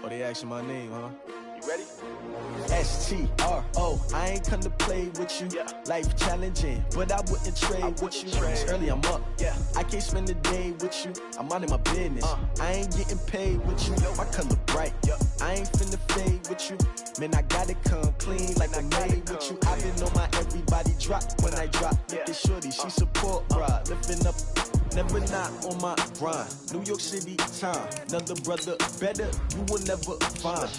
Oh, they asking my name, huh? You ready? S-T-R-O, I ain't come to play with you. Life challenging, but I wouldn't trade with you. It's early, I'm up. I can't spend the day with you. I'm out of my business. I ain't getting paid with you. My color bright. I ain't finna fade with you. Man, I gotta come clean like I made with you. I've been on my everybody drop when I drop. Look at shorty, she support, bruh. Lifting up, never not on my grind. New York City time, another brother better, you will never find.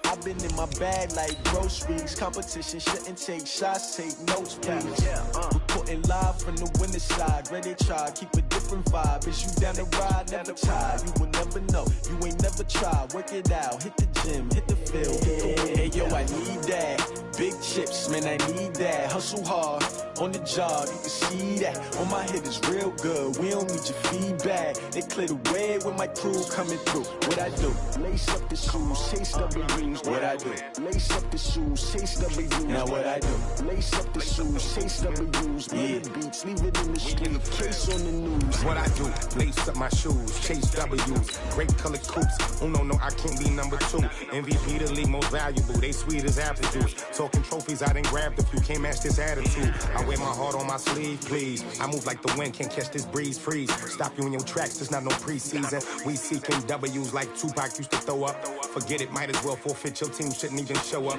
I've been in my bag like groceries. Competition shouldn't take shots, take notes, please. Reporting live from the winning side. Ready to try, keep a different vibe. Is you down the ride, never tired. You will never know, you ain't never tried. Work it out, hit the gym, hit the field, hit the win. Hey yo, I need that. Big chips, man, I need that. Hustle hard, on the job, you can see that. On my head is real good, we don't need your feedback. They clear the way with my crew coming through. What I do? Lace up the shoes, chase W's. What I do? Lace up the shoes, chase W's. Now what I do? Lace up the shoes, chase W's. Big beats, leave it in the street, case on the news. What I do? Lace up my shoes, chase W's. Great colored coops. Oh no, I can't be number 2. MVP the league most valuable. They sweet as apple juice. Talking trophies, I done grabbed a few. Can't match this attitude. I wear my heart on my sleeve, please. I move like the wind, can't catch this breeze, freeze. Stop you in your tracks, there's not no preseason. We seeking W's like Tupac used to throw up. Forget it, might as well forfeit, your team shouldn't even show up.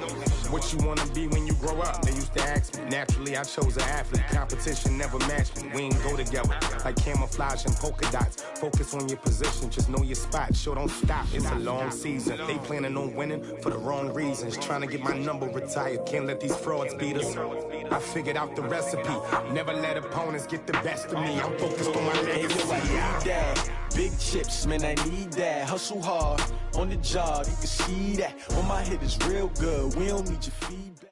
What you wanna be when you grow up? They used to ask me. Naturally, I chose an athlete. Competition never matched me. We ain't go together like camouflage and polka dots. Focus on your position, just know your spot. Sure, don't stop, it's a long season. They planning on winning for the wrong reasons. Trying to get my number retired, can't let these frauds beat us. I figured out the recipe. Never let opponents get the best of me. I'm focused on my legacy. I need that. Big chips, man, I need that. Hustle hard, on the job, you can see that. On my head is real good, we don't need your feedback.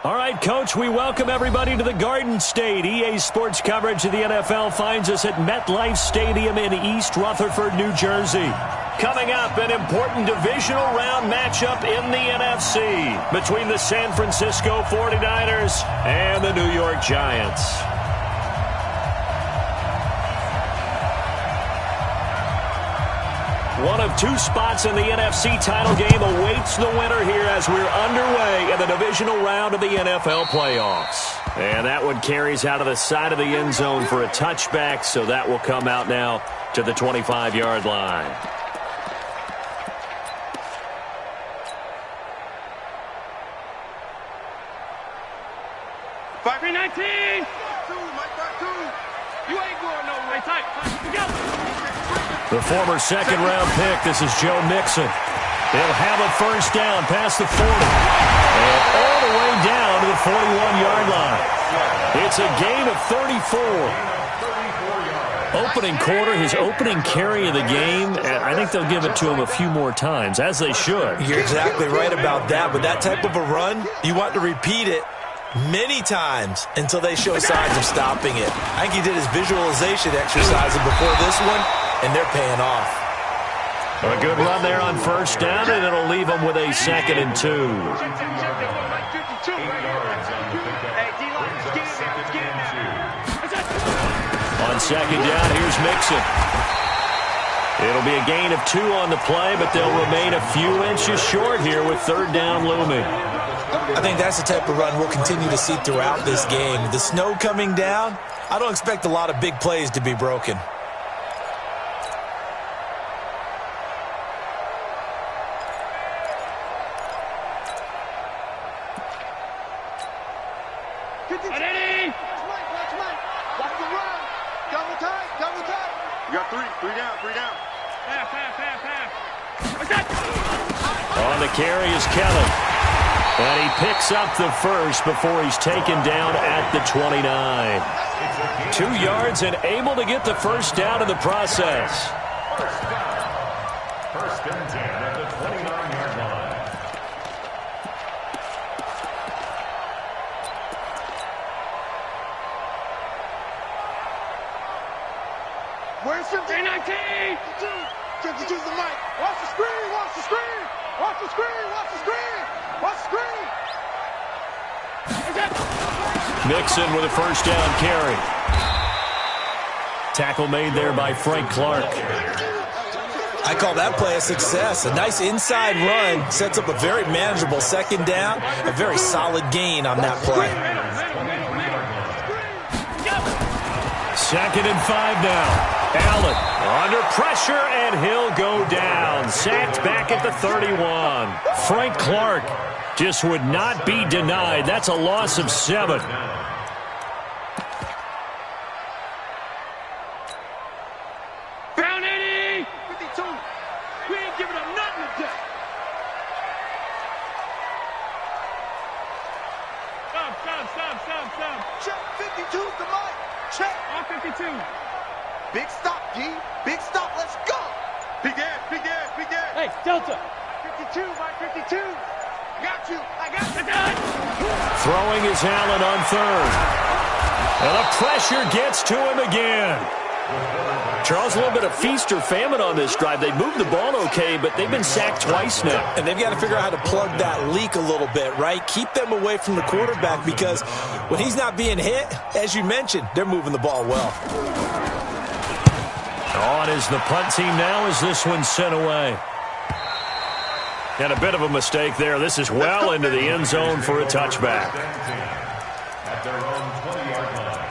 All right, Coach, we welcome everybody to the Garden State. EA Sports coverage of the NFL finds us at MetLife Stadium in East Rutherford, New Jersey. Coming up, an important divisional round matchup in the NFC between the San Francisco 49ers and the New York Giants. One of 2 spots in the NFC title game awaits the winner here as we're underway in the divisional round of the NFL playoffs. And that one carries out of the side of the end zone for a touchback, so that will come out now to the 25-yard line. The former second-round pick, this is Joe Mixon. They'll have a first down past the 40. And all the way down to the 41-yard line. It's a gain of 34. Opening quarter, his opening carry of the game, and I think they'll give it to him a few more times, as they should. You're exactly right about that. With that type of a run, you want to repeat it many times until they show signs of stopping it. I think he did his visualization exercises before this one, and they're paying off. A good run there on first down, and it'll leave them with a 2nd and 2. On second down, here's Mixon. It'll be a gain of 2 on the play, but they'll remain a few inches short here with third down looming. I think that's the type of run we'll continue to see throughout this game. The snow coming down, I don't expect a lot of big plays to be broken. On the carry is Kelly. And he picks up the first before he's taken down at the 29. 2 yards and able to get the first down in the process. First and 10 at the 29-yard line. Where's 19? 52 the mic. Watch the screen, watch the screen. Watch the screen, watch the screen. Watch the screen. Mixon with a first down carry. Tackle made there by Frank Clark. I call that play a success. A nice inside run sets up a very manageable second down. A very solid gain on that play. 2nd and 5 now. Allen under pressure, and he'll go down. Sacked back at the 31. Frank Clark just would not be denied. That's a loss of 7. Down 80! 52! We ain't giving up nothing today! Stop. Check 52's the mic! Check! On 52. Big stop, G. Big stop, let's go! Big gas. Hey, Delta! 52, Mike 52! Got you! I got you! Throwing is Allen on 3rd. And the pressure gets to him again. Charles, a little bit of feast or famine on this drive. They moved the ball okay, but they've been sacked twice now. And they've got to figure out how to plug that leak a little bit, right? Keep them away from the quarterback, because when he's not being hit, as you mentioned, they're moving the ball well. On is the punt team now as this one's sent away. And a bit of a mistake there. This is well into the end zone for a touchback. At their own 20-yard line.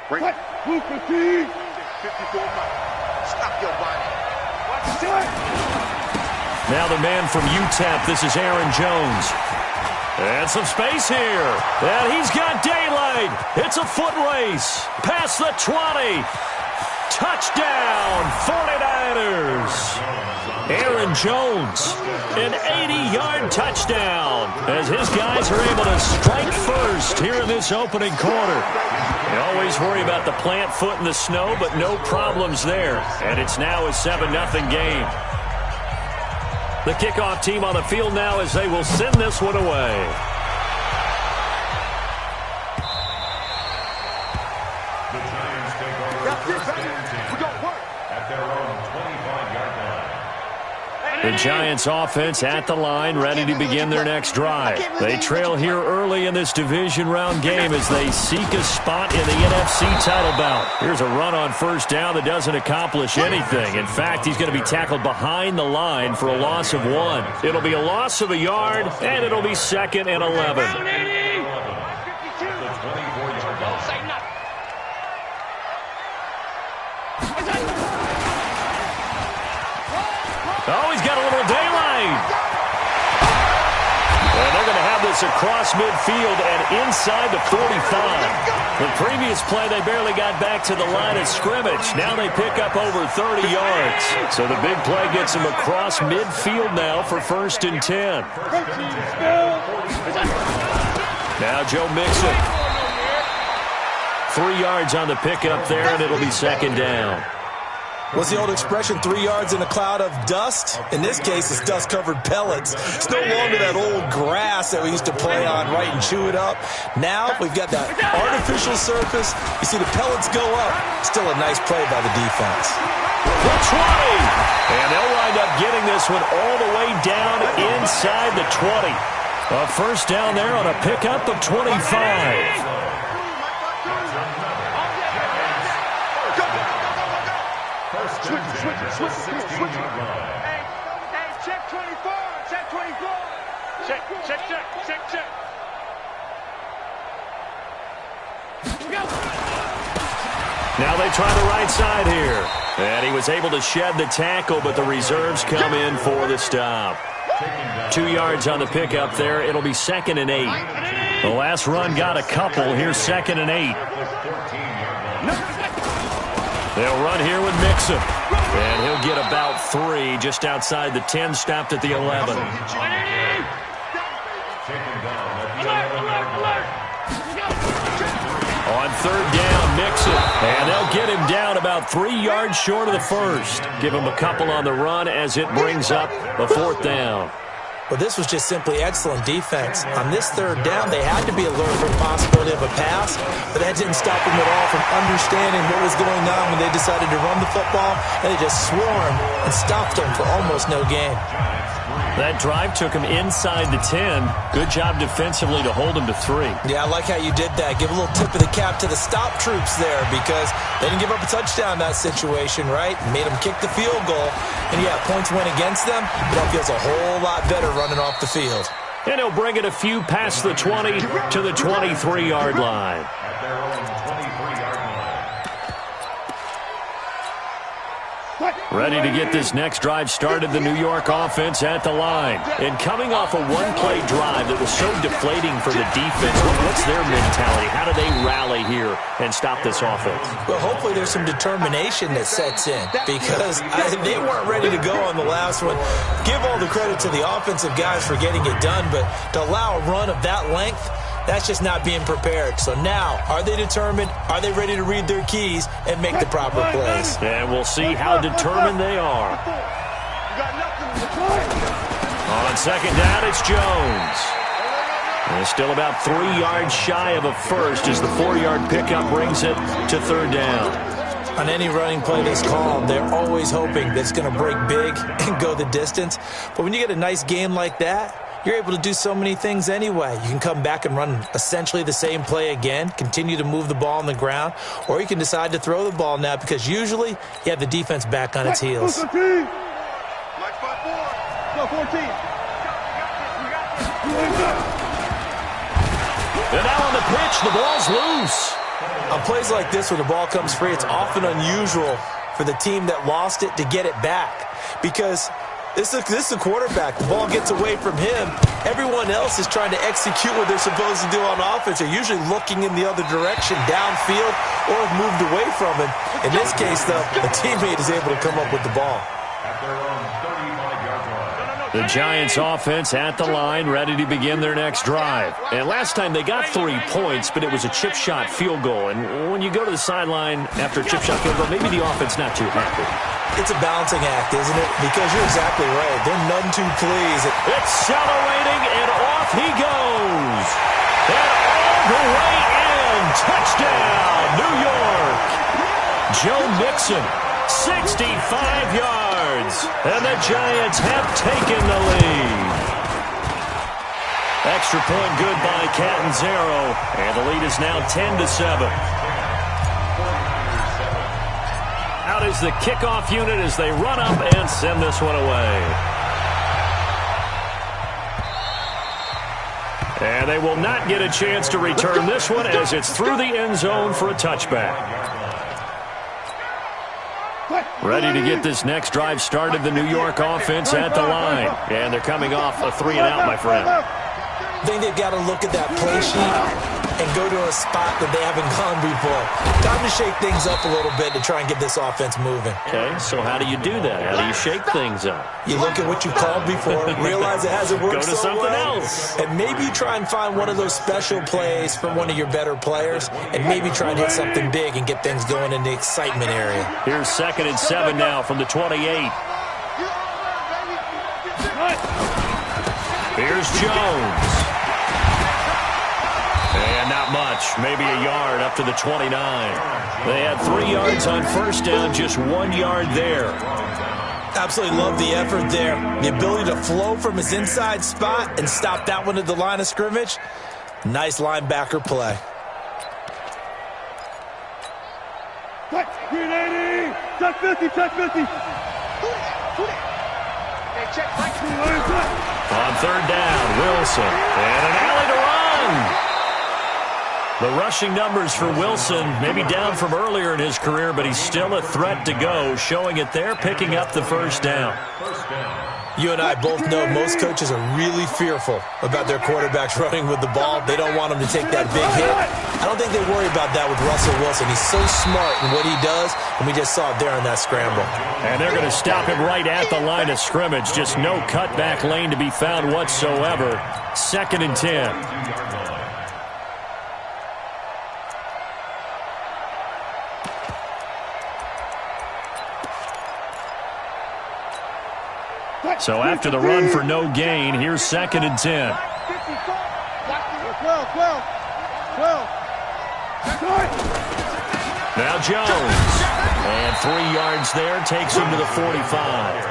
Break. Move 50. 54. Stop your body. Watch it. Now the man from UTEP, this is Aaron Jones. And some space here. And he's got daylight. It's a foot race. Past the 20. Touchdown, 49ers. Aaron Jones, an 80-yard touchdown as his guys are able to strike first here in this opening quarter. They always worry about the plant foot in the snow, but no problems there. And it's now a 7-0 game. The kickoff team on the field now as they will send this one away. The Giants take over first and 10 at their own 25-yard line. The Giants offense at the line, ready to begin their next drive. They trail here early in this division round game as they seek a spot in the NFC title bout. Here's a run on first down that doesn't accomplish anything. In fact, he's going to be tackled behind the line for a loss of 1. It'll be a loss of a yard, and it'll be 2nd and 11. Oh, he's got a little daylight. And they're going to have this across midfield and inside the 45. The previous play, they barely got back to the line of scrimmage. Now they pick up over 30 yards. So the big play gets them across midfield now for 1st and 10. Now Joe Mixon. 3 yards on the pickup there, and it'll be 2nd down. What's the old expression, 3 yards in a cloud of dust? In this case, it's dust-covered pellets. It's no longer that old grass that we used to play on, right, and chew it up. Now we've got that artificial surface. You see the pellets go up. Still a nice play by the defense. The 20. And they'll wind up getting this one all the way down inside the 20. A first down there on a pickup of 25. Switch. Hey, check 24. Check 24. Check. Now they try the right side here. And he was able to shed the tackle, but the reserves come in for the stop. 2 yards on the pickup there. It'll be 2nd and 8. The last run got a couple. Here's 2nd and 8. They'll run here with Mixon. And he'll get about 3 just outside the 10, stopped at the 11. On 3rd down, Mixon. And they'll get him down about 3 yards short of the first. Give him a couple on the run as it brings up a 4th down. Well, this was just simply excellent defense. On this 3rd down, they had to be alert for the possibility of a pass, but that didn't stop them at all from understanding what was going on when they decided to run the football, and they just swarmed and stopped them for almost no gain. That drive took him inside the 10. Good job defensively to hold him to 3. Yeah, I like how you did that. Give a little tip of the cap to the stop troops there because they didn't give up a touchdown in that situation, right? Made them kick the field goal. And, yeah, points went against them, but that feels a whole lot better running off the field. And he'll bring it a few past the 20 to the 23-yard line. At their own 23-yard line. Ready to get this next drive started, the New York offense at the line. And coming off a one-play drive that was so deflating for the defense, what's their mentality? How do they rally here and stop this offense? Well, hopefully there's some determination that sets in because they weren't ready to go on the last one. Give all the credit to the offensive guys for getting it done, but to allow a run of that length, that's just not being prepared. So now, are they determined? Are they ready to read their keys and make the proper plays? And we'll see how determined they are. On second down, it's Jones. And it's still about 3 yards shy of a first as the 4-yard pickup brings it to third down. On any running play that's called, they're always hoping that it's going to break big and go the distance. But when you get a nice game like that, you're able to do so many things anyway. You can come back and run essentially the same play again, continue to move the ball on the ground, or you can decide to throw the ball now because usually you have the defense back on its heels. And now on the pitch, the ball's loose. On plays like this where the ball comes free, it's often unusual for the team that lost it to get it back because This is the quarterback. The ball gets away from him. Everyone else is trying to execute what they're supposed to do on offense. They're usually looking in the other direction, downfield, or have moved away from him. In this case, though, a teammate is able to come up with the ball. At their own 35-yard line. The Giants offense at the line, ready to begin their next drive. And last time they got 3 points, but it was a chip shot field goal. And when you go to the sideline after a chip shot field goal, maybe the offense not too happy. It's a balancing act, isn't it? Because you're exactly right. They're none too pleased. Accelerating, and off he goes. And all the way in. Touchdown, New York. Joe Mixon, 65 yards. And the Giants have taken the lead. Extra point good by Catanzaro. And the lead is now 10-7. Out is the kickoff unit as they run up and send this one away. And they will not get a chance to return this one as it's through the end zone for a touchback. Ready to get this next drive started, the New York offense at the line. And they're coming off a 3-and-out, my friend. I think they've got to look at that play sheet and go to a spot that they haven't gone before. Time to shake things up a little bit to try and get this offense moving. Okay, so how do you do that? How do you shake things up? You look at what you called before, realize it hasn't worked Go to so something well, else. and maybe try and find one of those special plays from one of your better players, and maybe try and hit something big and get things going in the excitement area. Here's 2nd and 7 now from the 28. Here's Jones. And not much, maybe a yard up to the 29. They had 3 yards on first down, just 1 yard there. Absolutely love the effort there. The ability to flow from his inside spot and stop that one at the line of scrimmage. Nice linebacker play. Touch, green 80, touch 50, touch 50. On third down, Wilson. And an alley to run. The rushing numbers for Wilson, maybe down from earlier in his career, but he's still a threat to go, showing it there, picking up the first down. You and I both know most coaches are really fearful about their quarterbacks running with the ball. They don't want them to take that big hit. I don't think they worry about that with Russell Wilson. He's so smart in what he does, and we just saw it there on that scramble. And they're going to stop him right at the line of scrimmage. Just no cutback lane to be found whatsoever. 2nd and 10. So after the run for no gain, here's 2nd and 10. 12. Now Jones. And 3 yards there takes him to the 45.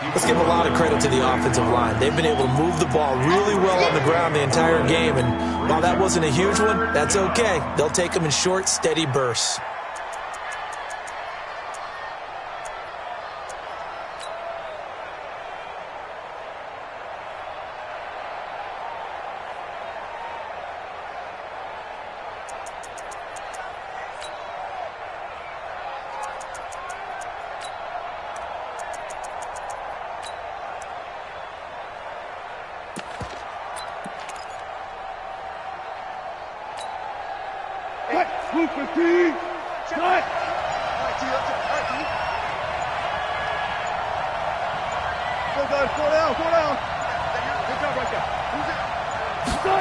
let's give a lot of credit to the offensive line. They've been able to move the ball really well on the ground the entire game, and while that wasn't a huge one, that's okay. They'll take them in short, steady bursts.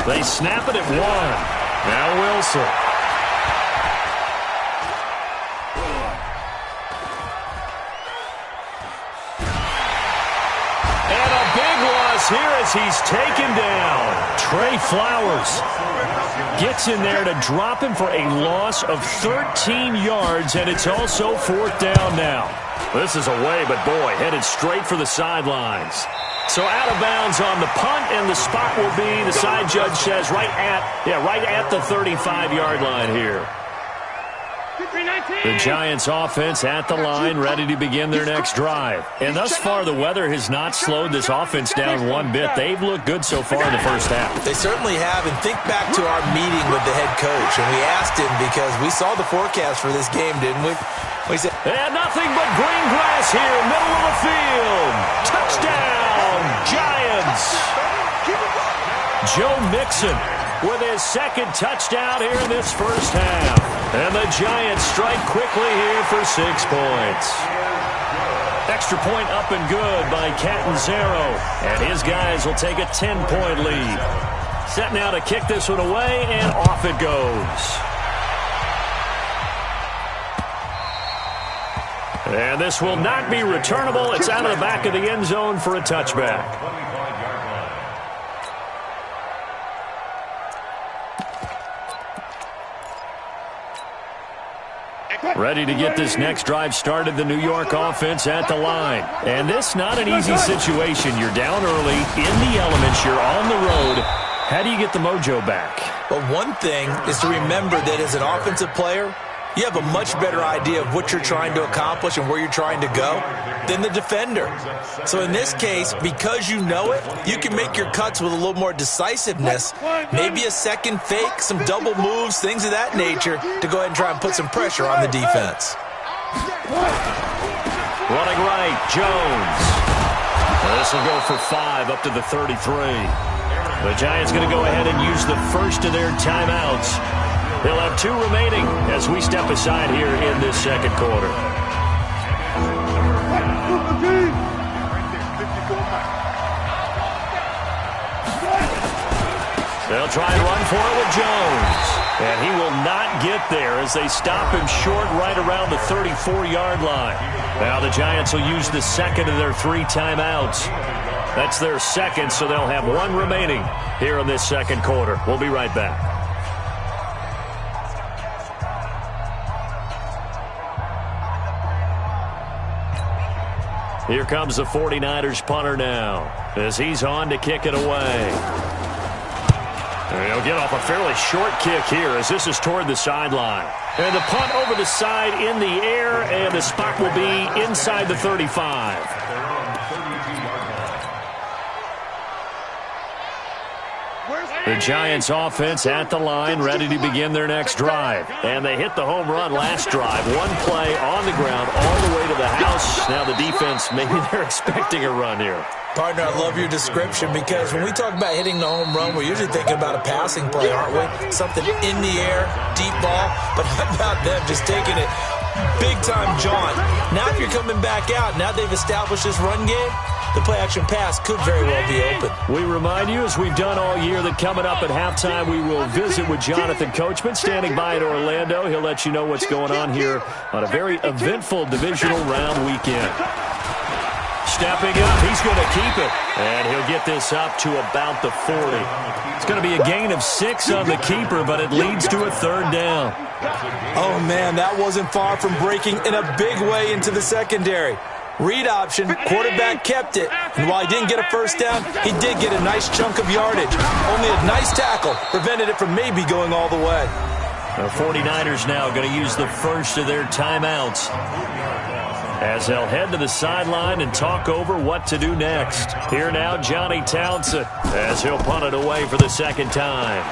They snap it at 1. Now Wilson. And a big loss here as he's taken down. Trey Flowers gets in there to drop him for a loss of 13 yards, and it's also 4th down now. This is away, but boy, headed straight for the sidelines. So out of bounds on the punt, and the spot will be, the side judge says, right at the 35-yard line here. The Giants offense at the line, ready to begin their next drive. And thus far, the weather has not slowed this offense down one bit. They've looked good so far in the first half. They certainly have, and think back to our meeting with the head coach, and we asked him because we saw the forecast for this game, didn't we? We said, and nothing but green grass here, middle of the field. Touchdown, Giants. Joe Mixon with his second touchdown here in this first half. And the Giants strike quickly here for 6 points. Extra point up and good by Catanzaro. And his guys will take a 10-point lead. Set now to kick this one away, and off it goes. And this will not be returnable. It's out of the back of the end zone for a touchback. Ready to get this next drive started, the New York offense at the line. And this not an easy situation. You're down early, in the elements, you're on the road. How do you get the mojo back? Well, one thing is to remember that as an offensive player, you have a much better idea of what you're trying to accomplish and where you're trying to go than the defender. So in this case, because you know it, you can make your cuts with a little more decisiveness, maybe a second fake, some double moves, things of that nature, to go ahead and try and put some pressure on the defense. Running right, Jones. This will go for 5 up to the 33. The Giants going to go ahead and use the first of their timeouts. They'll have 2 remaining as we step aside here in this second quarter. They'll try and run for it with Jones. And he will not get there as they stop him short right around the 34-yard line. Now the Giants will use the second of their 3 timeouts. That's their second, so they'll have 1 remaining here in this second quarter. We'll be right back. Here comes the 49ers punter now as he's on to kick it away. And he'll get off a fairly short kick here as this is toward the sideline. And the punt over the side in the air, and the spot will be inside the 35. The Giants offense at the line, ready to begin their next drive. And they hit the home run last drive. 1 play on the ground all the way to the house. Now the defense, maybe they're expecting a run here. Partner, I love your description because when we talk about hitting the home run, we're usually thinking about a passing play, aren't we? Something in the air, deep ball. But how about them just taking it big-time jaunt? Now if you're coming back out, now they've established this run game, the play-action pass could very well be open. We remind you, as we've done all year, that coming up at halftime, we will visit with Jonathan Coachman, standing by in Orlando. He'll let you know what's going on here on a very eventful divisional round weekend. Stepping up, he's going to keep it. And he'll get this up to about the 40. It's going to be a gain of 6 on the keeper, but it leads to a 3rd down. Oh, man, that wasn't far from breaking in a big way into the secondary. Read option, quarterback kept it. And while he didn't get a first down, he did get a nice chunk of yardage. Only a nice tackle prevented it from maybe going all the way. The 49ers now going to use the first of their timeouts as they'll head to the sideline and talk over what to do next. Here now, Johnny Townsend, as he'll punt it away for the second time.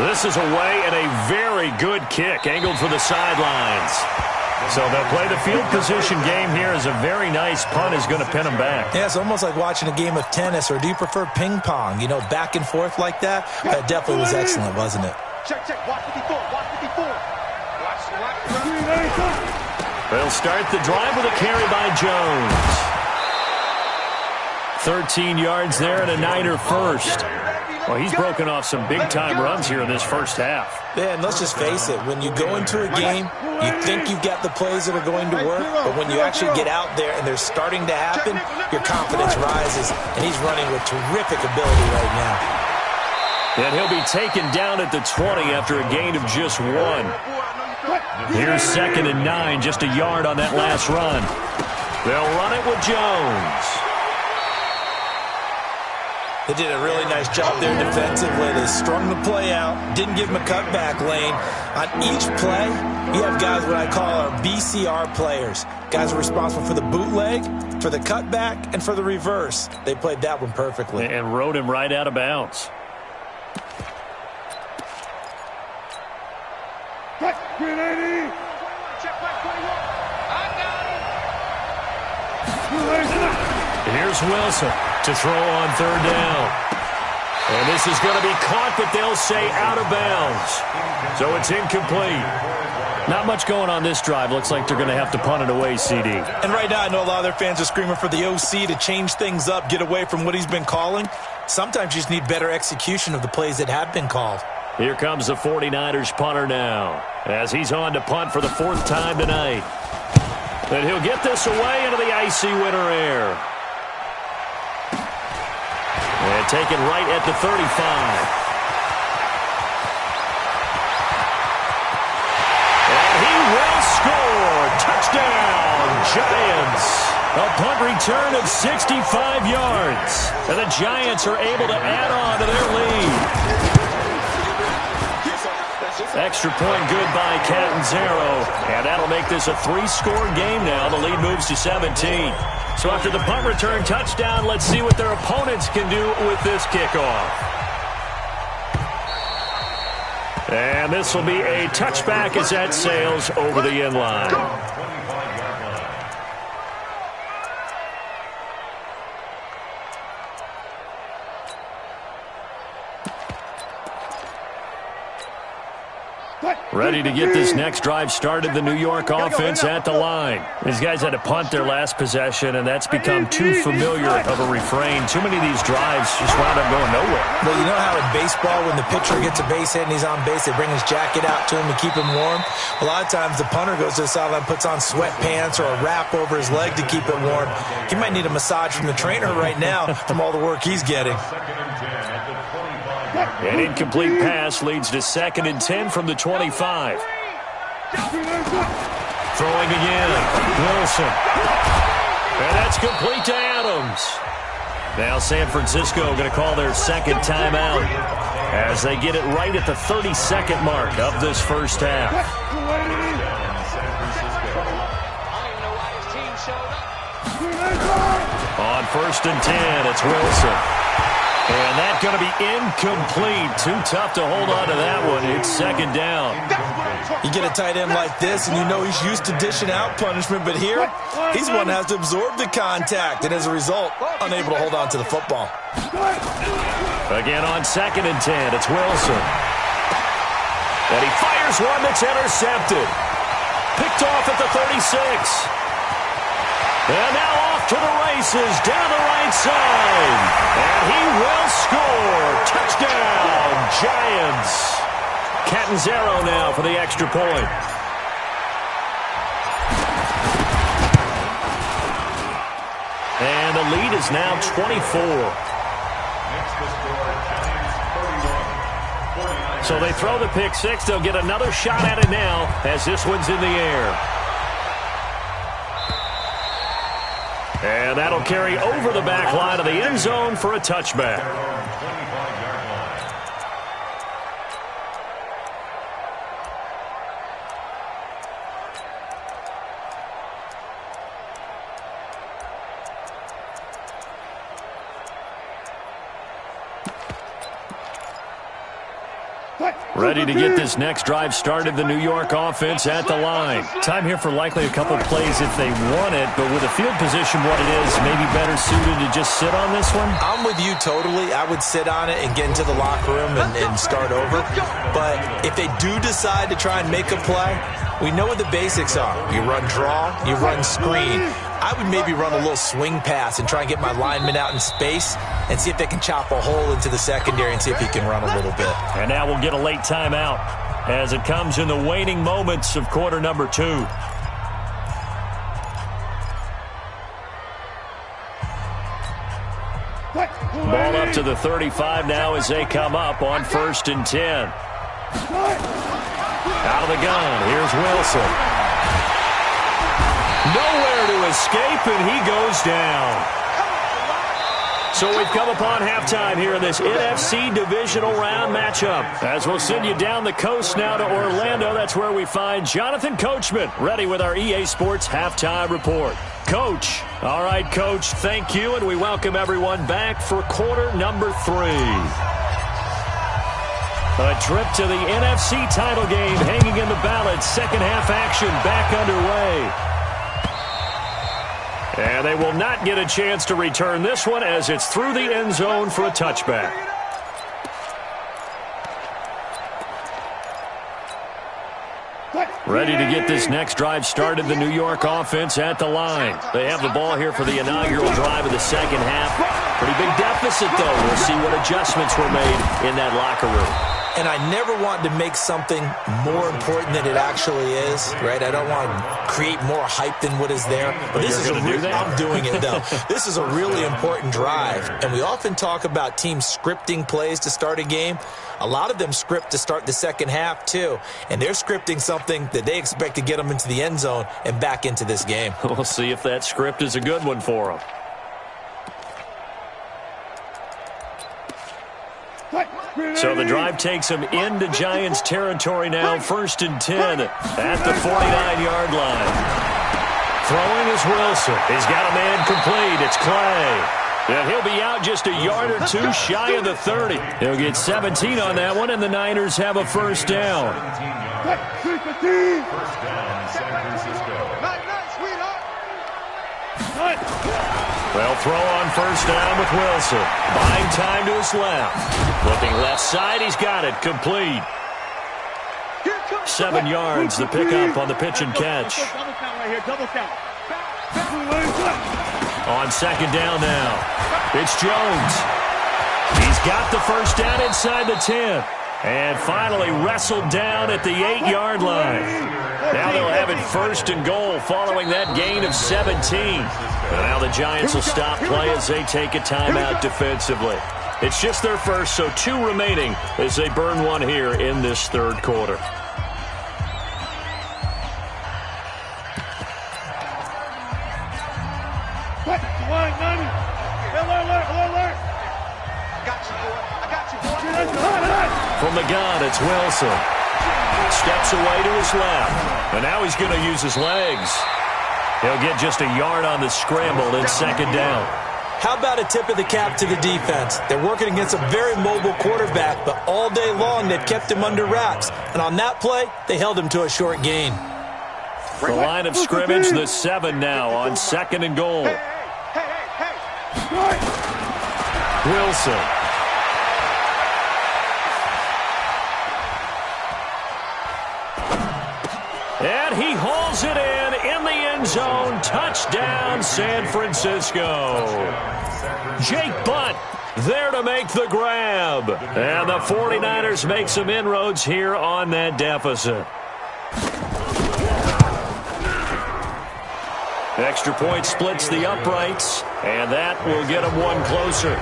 This is away and a very good kick, angled for the sidelines. So they'll play the field position game here as a very nice punt is going to pin them back. Yeah, it's almost like watching a game of tennis, or do you prefer ping pong? You know, back and forth like that? That definitely was excellent, wasn't it? Check, watch 54, watch 54. Watch. They'll start the drive with a carry by Jones. 13 yards there and a Niner first. Well, he's broken off some big-time runs here in this first half. Yeah, and let's just face it. When you go into a game, you think you've got the plays that are going to work, but when you actually get out there and they're starting to happen, your confidence rises, and he's running with terrific ability right now. And he'll be taken down at the 20 after a gain of just 1. Here's 2nd and 9, just a yard on that last run. They'll run it with Jones. They did a really nice job there defensively. They strung the play out, didn't give him a cutback lane. On each play, you have guys what I call our BCR players. Guys are responsible for the bootleg, for the cutback, and for the reverse. They played that one perfectly. And rode him right out of bounds. Here's Wilson to throw on 3rd down. And this is going to be caught, but they'll say out of bounds. So it's incomplete. Not much going on this drive. Looks like they're going to have to punt it away, CD. And right now, I know a lot of their fans are screaming for the OC to change things up, get away from what he's been calling. Sometimes you just need better execution of the plays that have been called. Here comes the 49ers punter now, as he's on to punt for the 4th time tonight. And he'll get this away into the icy winter air. And taken right at the 35. And he will score. Touchdown, Giants. A punt return of 65 yards. And the Giants are able to add on to their lead. Extra point good by Catanzaro. And that'll make this a 3-score game now. The lead moves to 17. So after the punt return touchdown, let's see what their opponents can do with this kickoff. And this will be a touchback as that sails over the end line. Ready to get this next drive started, the New York offense at the line. These guys had to punt their last possession, and that's become too familiar of a refrain. Too many of these drives just wound up going nowhere. Well, you know how in baseball, when the pitcher gets a base hit and he's on base, they bring his jacket out to him to keep him warm? A lot of times the punter goes to the sideline, puts on sweatpants or a wrap over his leg to keep it warm. He might need a massage from the trainer right now from all the work he's getting. An incomplete pass leads to 2nd and 10 from the 25. Throwing again. Wilson. And that's complete to Adams. Now San Francisco going to call their 2nd timeout as they get it right at the 32nd mark of this first half. On 1st and 10, it's Wilson. And that's going to be incomplete. Too tough to hold on to that one. It's 2nd down. You get a tight end like this, and you know he's used to dishing out punishment, but here, he's one that has to absorb the contact, and as a result, unable to hold on to the football. Again on 2nd and 10, it's Wilson. And he fires one that's intercepted. Picked off at the 36. And now off to the races down the right side. And he will score. Touchdown, Giants. Catanzaro now for the extra point. And the lead is now 24. So they throw the pick six. They'll get another shot at it now as this one's in the air. And that'll carry over the back line of the end zone for a touchback. Ready to get this next drive started, the New York offense at the line. Time here for likely a couple plays if they want it, but with the field position what it is, maybe better suited to just sit on this one? I'm with you totally. I would sit on it and get into the locker room and start over. But if they do decide to try and make a play, we know what the basics are. You run draw, you run screen. I would maybe run a little swing pass and try and get my lineman out in space and see if they can chop a hole into the secondary and see if he can run a little bit. And now we'll get a late timeout as it comes in the waning moments of quarter number 2. Ball up to the 35 now as they come up on 1st and 10. Out of the gun, here's Wilson. Nowhere to escape, and he goes down. So we've come upon halftime here in this NFC divisional round matchup. As we'll send you down the coast now to Orlando, that's where we find Jonathan Coachman, ready with our EA Sports halftime report. Coach. All right, Coach, thank you, and we welcome everyone back for quarter number 3. A trip to the NFC title game hanging in the balance. Second half action back underway. And they will not get a chance to return this one as it's through the end zone for a touchback. Ready to get this next drive started, the New York offense at the line. They have the ball here for the inaugural drive of the second half. Pretty big deficit, though. We'll see what adjustments were made in that locker room. And I never want to make something more important than it actually is, right? I don't want to create more hype than what is there. But this is I'm doing it, though. This is a really important drive. And we often talk about teams scripting plays to start a game. A lot of them script to start the second half, too. And they're scripting something that they expect to get them into the end zone and back into this game. We'll see if that script is a good one for them. So the drive takes them into Giants territory now. 1st and 10 at the 49-yard line. Throwing is Wilson. He's got a man complete. It's Clay. And he'll be out just a yard or two shy of the 30. He'll get 17 on that one, and the Niners have a first down. First down, San Francisco. They'll throw on first down with Wilson. Buying time to his left. Looking left side, he's got it. Complete. 7 yards, the pickup on the pitch and catch. On second down now, it's Jones. He's got the first down inside the 10. And finally wrestled down at the 8-yard line. Now they'll have it 1st and goal following that gain of 17. But now the Giants will stop play as they take a timeout defensively. It's just their first, so 2 remaining as they burn one here in this third quarter. From the gun, it's Wilson. Steps away to his left. And now he's going to use his legs. He'll get just a yard on the scramble in second down. How about a tip of the cap to the defense? They're working against a very mobile quarterback, but all day long they've kept him under wraps. And on that play, they held him to a short gain. The line of scrimmage, the 7 now on 2nd and goal. Wilson. And he hauls it in the end zone. Touchdown, San Francisco. Jake Butt there to make the grab. And the 49ers make some inroads here on that deficit. Extra point splits the uprights, and that will get them one closer.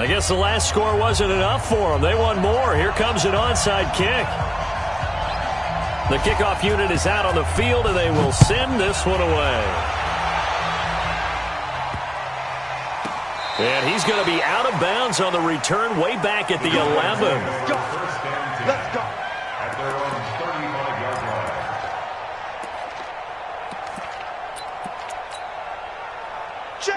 I guess the last score wasn't enough for them. They won more. Here comes an onside kick. The kickoff unit is out on the field, and they will send this one away. And he's going to be out of bounds on the return way back at the 11. Let's go. At their own 35-yard line.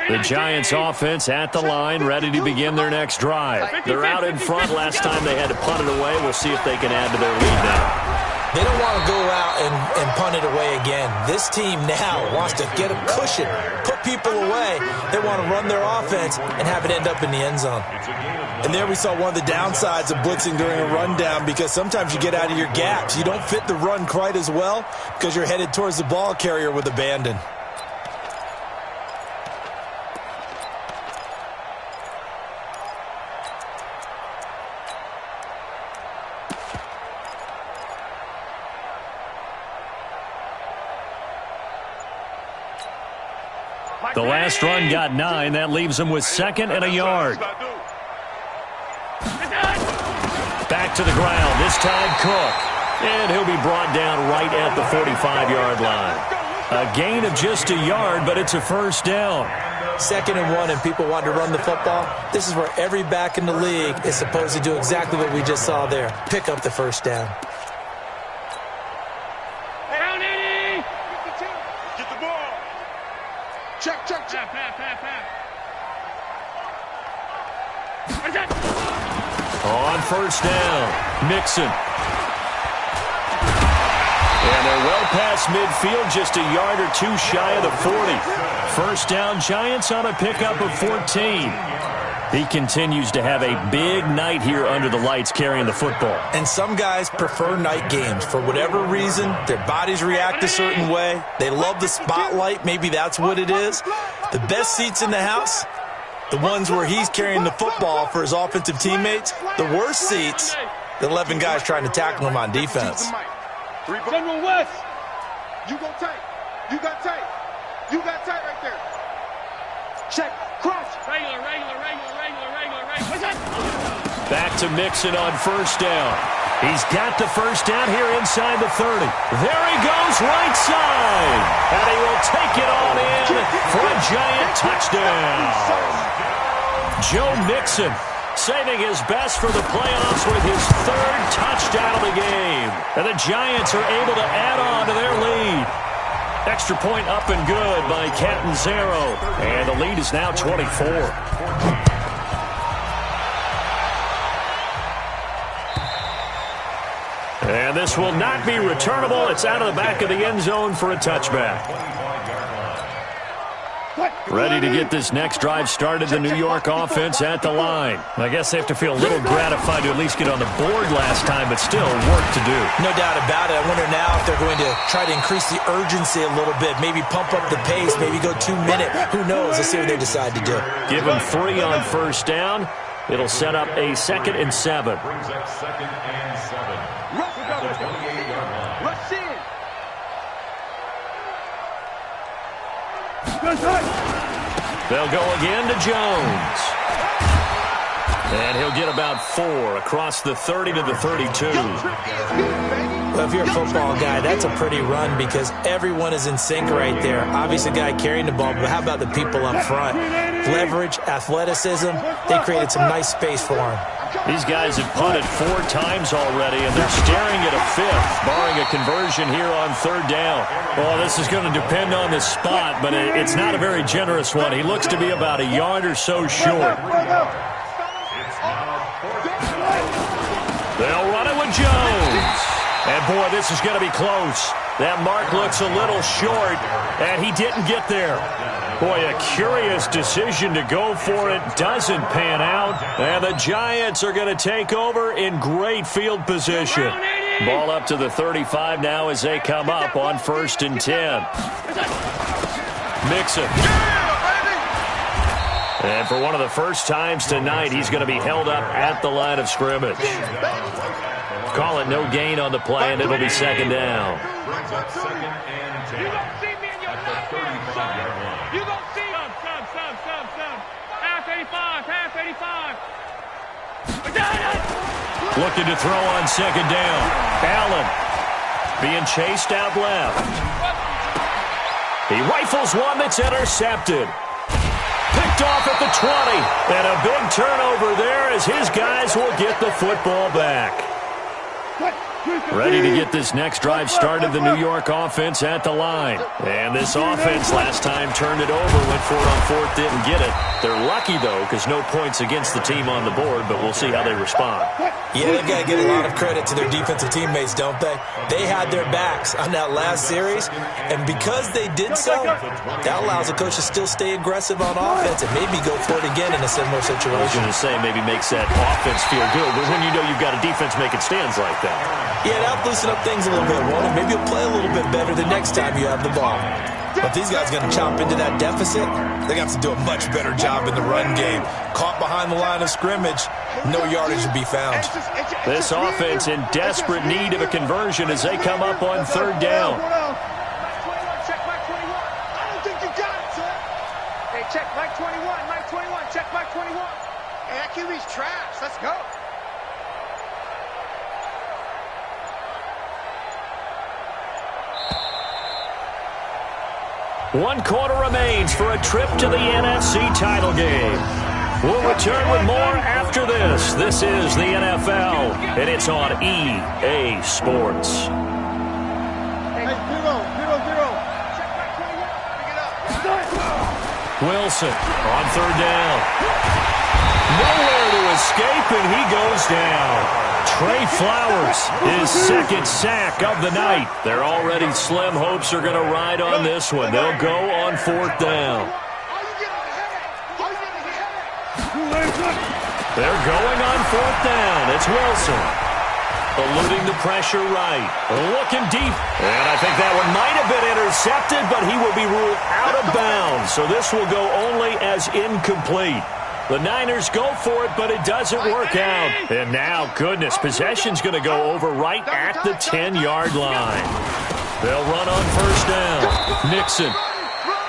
The Giants offense at the line, ready to begin their next drive. They're out in front. Last time they had to punt it away. We'll see if they can add to their lead now. They don't want to go out and punt it away again. This team now wants to get a cushion, put people away. They want to run their offense and have it end up in the end zone. And there we saw one of the downsides of blitzing during a rundown, because sometimes you get out of your gaps. You don't fit the run quite as well because you're headed towards the ball carrier with abandon. The last run got 9. That leaves them with 2nd and a yard. Back to the ground. This time Cook. And he'll be brought down right at the 45-yard line. A gain of just a yard, but it's a first down. 2nd and 1, and people want to run the football. This is where every back in the league is supposed to do exactly what we just saw there. Pick up the first down. Check. On first down, Mixon. And they're well past midfield, just a yard or two shy of the 40. First down, Giants on a pickup of 14. He continues to have a big night here under the lights carrying the football. And some guys prefer night games. For whatever reason, their bodies react a certain way. They love the spotlight. Maybe that's what it is. The best seats in the house, the ones where he's carrying the football for his offensive teammates. The worst seats, the 11 guys trying to tackle him on defense. General West, you go tight. You got tight. You got tight right there. Check. Cross. Regular. Back to Mixon on first down. He's got the first down here inside the 30. There he goes, right side. And he will take it on in for a Giant touchdown. Joe Mixon saving his best for the playoffs with his 3rd touchdown of the game. And the Giants are able to add on to their lead. Extra point up and good by Catanzaro. And the lead is now 24. And this will not be returnable. It's out of the back of the end zone for a touchback. Ready to get this next drive started, the New York offense at the line. I guess they have to feel a little gratified to at least get on the board last time, but still work to do. No doubt about it. I wonder now if they're going to try to increase the urgency a little bit, maybe pump up the pace, maybe go 2-minute. Who knows? Let's see what they decide to do. Give them 3 on first down. It'll set up a 2nd and 7. Brings up 2nd and 7. At the 28-yard line. Rush in. They'll go again to Jones. And he'll get about 4 across the 30 to the 32. Well, if you're a football guy, that's a pretty run because everyone is in sync right there. Obviously, a guy carrying the ball, but how about the people up front? Leverage, athleticism, they created some nice space for him. These guys have punted 4 times already, and they're staring at a 5th, barring a conversion here on 3rd down. Well, this is going to depend on the spot, but it's not a very generous one. He looks to be about a yard or so short. They'll run it with Jones. And, boy, this is going to be close. That mark looks a little short, and he didn't get there. Boy, a curious decision to go for it. Doesn't pan out. And the Giants are going to take over in great field position. Ball up to the 35 now as they come up on 1st and 10. Mixon. And for one of the first times tonight, he's going to be held up at the line of scrimmage. Call it no gain on the play, and it'll be 2nd down. Brings up 2nd and 10. At the 35-yard line. You gonna see him. Half 85. Looking to throw on second down. Allen being chased out left. He rifles one that's intercepted. Picked off at the 20. And a big turnover there as his guys will get the football back. Ready to get this next drive started, the New York offense at the line. And this offense last time turned it over, went for it on fourth, didn't get it. They're lucky, though, because no points against the team on the board, but we'll see how they respond. Yeah, they've got to give a lot of credit to their defensive teammates, don't they? They had their backs on that last series, and because they did so, that allows the coach to still stay aggressive on offense and maybe go for it again in a similar situation. I was going to say maybe makes that offense feel good, but when you know you've got a defense making stands like that. Yeah, that'll loosen up things a little bit, won't it? Maybe you'll play a little bit better the next time you have the ball. But these guys are going to chop into that deficit. They're going to have to do a much better job in the run game. Caught behind the line of scrimmage, no yardage to be found. This offense in desperate need of a conversion as they come up on third down. Check Mike 21. I don't think you got it, sir. Hey, check Mike 21. Mike 21. Check Mike 21. Hey, that QB's trash. Let's go. One quarter remains for a trip to the NFC title game. We'll return with more after this. This is the NFL, and it's on EA Sports. Hey, 0-0-0. Check Mike 21. Pick it up. Wilson on third down. Nowhere to escape, and he goes down. Trey Flowers, his second sack of the night. They're already slim hopes are going to ride on this one. They'll go on fourth down. They're going on fourth down. It's Wilson. Eluding the pressure right. Looking deep. And I think that one might have been intercepted, but he will be ruled out of bounds. So this will go only as incomplete. The Niners go for it, but it doesn't work out. And now, goodness, possession's going to go over right at the 10-yard line. They'll run on first down. Nixon.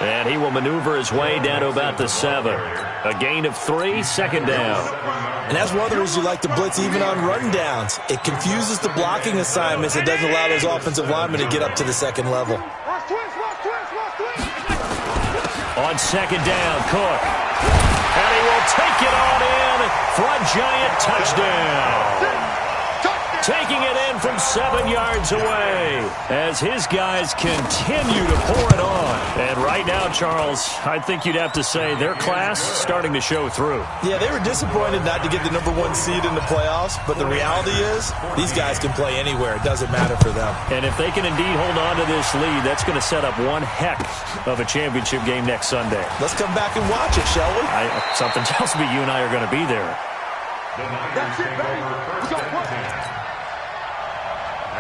And he will maneuver his way down to about the 7. A gain of 3, second down. And that's one of the reasons you like to blitz even on run downs. It confuses the blocking assignments. It doesn't allow those offensive linemen to get up to the second level. On second down, Cook. And he will take it on in for a giant touchdown. Taking it in from 7 yards away as his guys continue to pour it on. And right now, Charles, I think you'd have to say their class starting to show through. Yeah, they were disappointed not to get the #1 seed in the playoffs, but the reality is these guys can play anywhere. It doesn't matter for them. And if they can indeed hold on to this lead, that's going to set up one heck of a championship game next Sunday. Let's come back and watch it, shall we? Something tells me you and I are going to be there.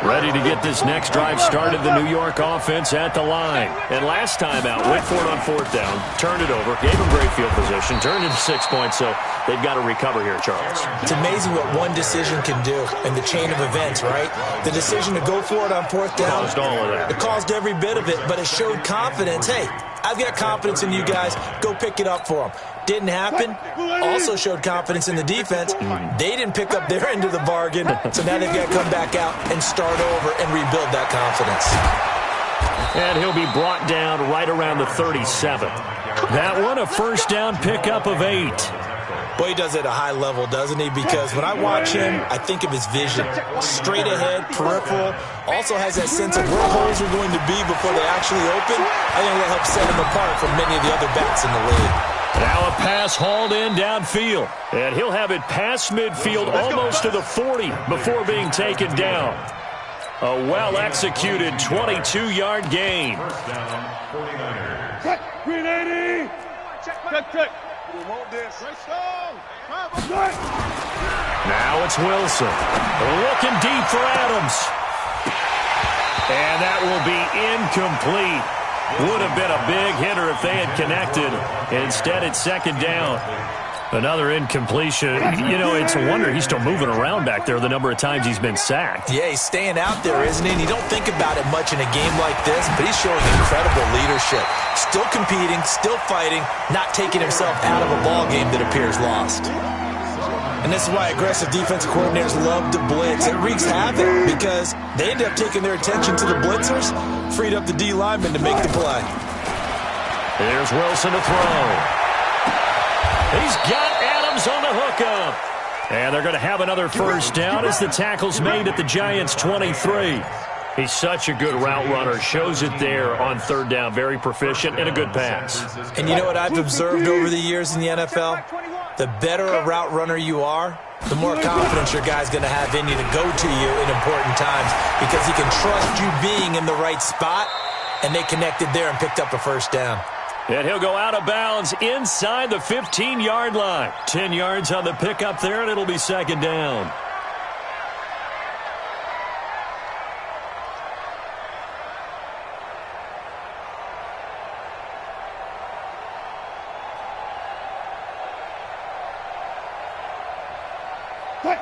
Ready to get this next drive started, the New York offense at the line. And last time out, went for it on fourth down, turned it over, gave them great field position, turned into 6 points, so they've got to recover here, Charles. It's amazing what one decision can do in the chain of events, right? The decision to go for it on fourth down. Caused all of that. It caused every bit of it, but it showed confidence. Hey, I've got confidence in you guys. Go pick it up for them. Didn't happen. Also showed confidence in the defense. They didn't pick up their end of the bargain, so now they've got to come back out and start over and rebuild that confidence. And he'll be brought down right around the 37. That one, a first down pickup of 8. Boy, he does it at a high level, doesn't he? Because when I watch him, I think of his vision. Straight ahead, peripheral. Also has that sense of where holes are going to be before they actually open. I think that helps set him apart from many of the other backs in the league. Now a pass hauled in downfield. And he'll have it past midfield almost to the 40 before being taken down. A well-executed 22-yard gain. First down, 49ers. Check, 380. Check. We want this. Now it's Wilson. Looking deep for Adams. And that will be incomplete. Would have been a big hitter if they had connected. Instead, it's second down. Another incompletion. You know, it's a wonder he's still moving around back there the number of times he's been sacked. Yeah, he's staying out there, isn't he? And you don't think about it much in a game like this, but he's showing incredible leadership. Still competing, still fighting, not taking himself out of a ball game that appears lost. And this is why aggressive defensive coordinators love to blitz. It wreaks havoc because they end up taking their attention to the blitzers, freed up the D lineman to make the play. Here's Wilson to throw. He's got Adams on the hookup. And they're going to have another first down as the tackle's made at the Giants' 23. He's such a good route runner. Shows it there on third down. Very proficient and a good pass. And you know what I've observed over the years in the NFL? The better a route runner you are, the more confidence your guy's going to have in you to go to you in important times because he can trust you being in the right spot, and they connected there and picked up a first down. And he'll go out of bounds inside the 15-yard line. 10 yards on the pickup there, and it'll be second down.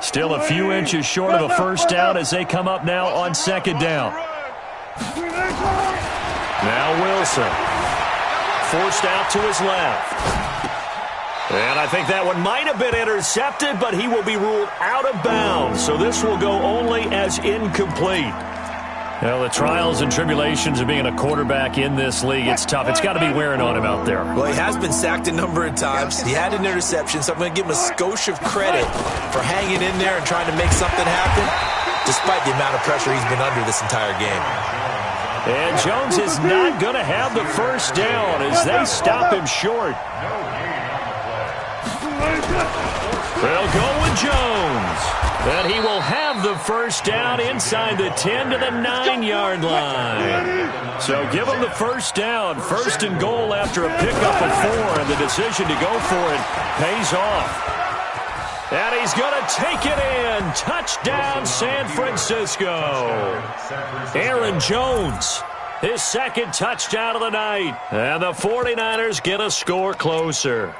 Still a few inches short of a first down as they come up now on second down. Now Wilson. Forced out to his left. And I think that one might have been intercepted, but he will be ruled out of bounds. So this will go only as incomplete. Well, the trials and tribulations of being a quarterback in this league, it's tough. It's got to be wearing on him out there. Well, he has been sacked a number of times. He had an interception, so I'm going to give him a skosh of credit for hanging in there and trying to make something happen, despite the amount of pressure he's been under this entire game. And Jones is not going to have the first down as they stop him short. They'll go with Jones. And he will have the first down inside the 10 to the 9-yard line. So give him the first down. First and goal after a pickup of 4. And the decision to go for it pays off. And he's going to take it in. Touchdown, San Francisco. Aaron Jones, his second touchdown of the night. And the 49ers get a score closer.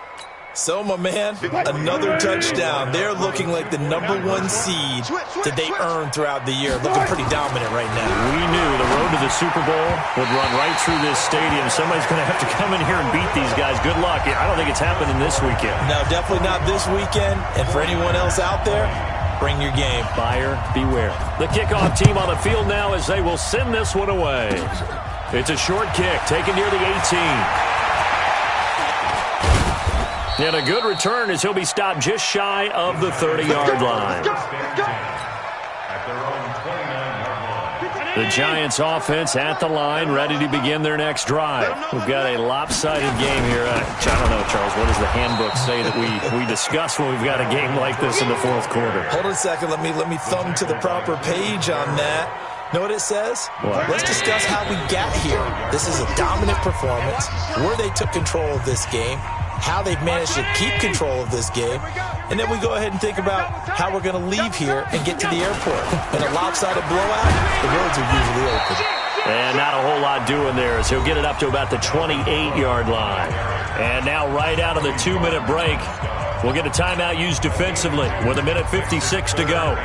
So, my man, another touchdown. They're looking like the #1 seed that they earned throughout the year. Looking pretty dominant right now. We knew the road to the Super Bowl would run right through this stadium. Somebody's going to have to come in here and beat these guys. Good luck. I don't think it's happening this weekend. No, definitely not this weekend. And for anyone else out there, bring your game. Buyer beware. The kickoff team on the field now as they will send this one away. It's a short kick taken near the 18. And a good return as he'll be stopped just shy of the 30-yard line. The Giants offense at the line, ready to begin their next drive. We've got a lopsided game here. I don't know, Charles, what does the handbook say that we discuss when we've got a game like this in the fourth quarter? Hold on a second. Let me thumb to the proper page on that. Know what it says? What? Let's discuss how we got here. This is a dominant performance, where they took control of this game, how they've managed to keep control of this game, and then we go ahead and think about how we're going to leave here and get to the airport. In a lopsided blowout, the roads are usually open. And not a whole lot doing there as he'll get it up to about the 28-yard line. And now right out of the 2-minute break, we'll get a timeout used defensively with 1:56 to go.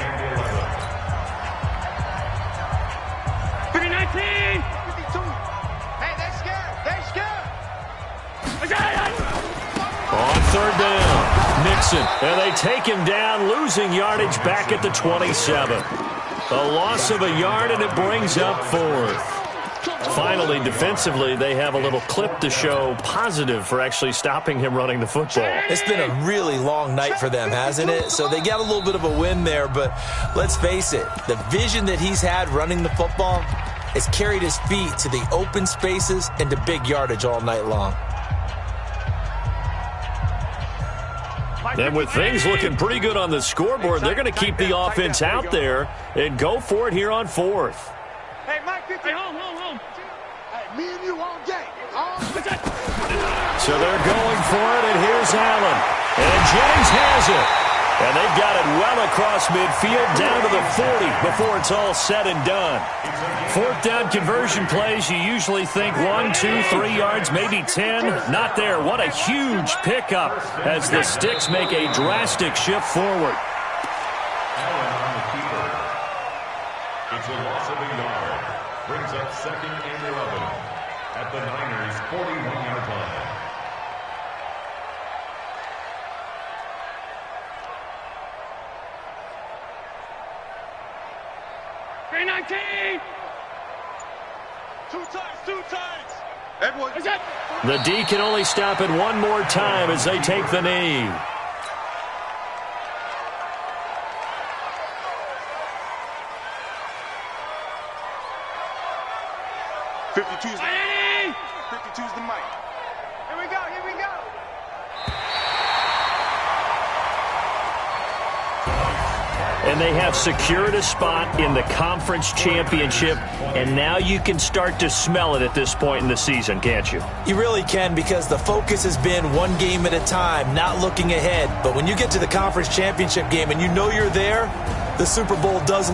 On third down, Nixon, and they take him down, losing yardage back at the 27. A loss of a yard, and it brings up fourth. Finally, defensively, they have a little clip to show positive for actually stopping him running the football. It's been a really long night for them, hasn't it? So they got a little bit of a win there, but let's face it, the vision that he's had running the football has carried his feet to the open spaces and to big yardage all night long. And with things looking pretty good on the scoreboard, they're going to keep the offense out there and go for it here on fourth. Hey, Mike, hey, home. Hey, me and you all day. So they're going for it, and here's Allen. And Jennings has it. And they've got it well across midfield down to the 40 before it's all said and done. Fourth down conversion plays, you usually think 1, 2, 3 yards, maybe 10. Not there. What a huge pickup as the Sticks make a drastic shift forward. It's a loss of a yard. Brings up second and 11 at the Niners' 41-yard line. 319. Two times. Everyone. The D can only stop it one more time as they take the knee. '52's the mic. Here we go. And they have secured a spot in the conference championship, and now you can start to smell it at this point in the season, can't you? You really can, because the focus has been one game at a time, not looking ahead. But when you get to the conference championship game and you know you're there, the Super Bowl doesn't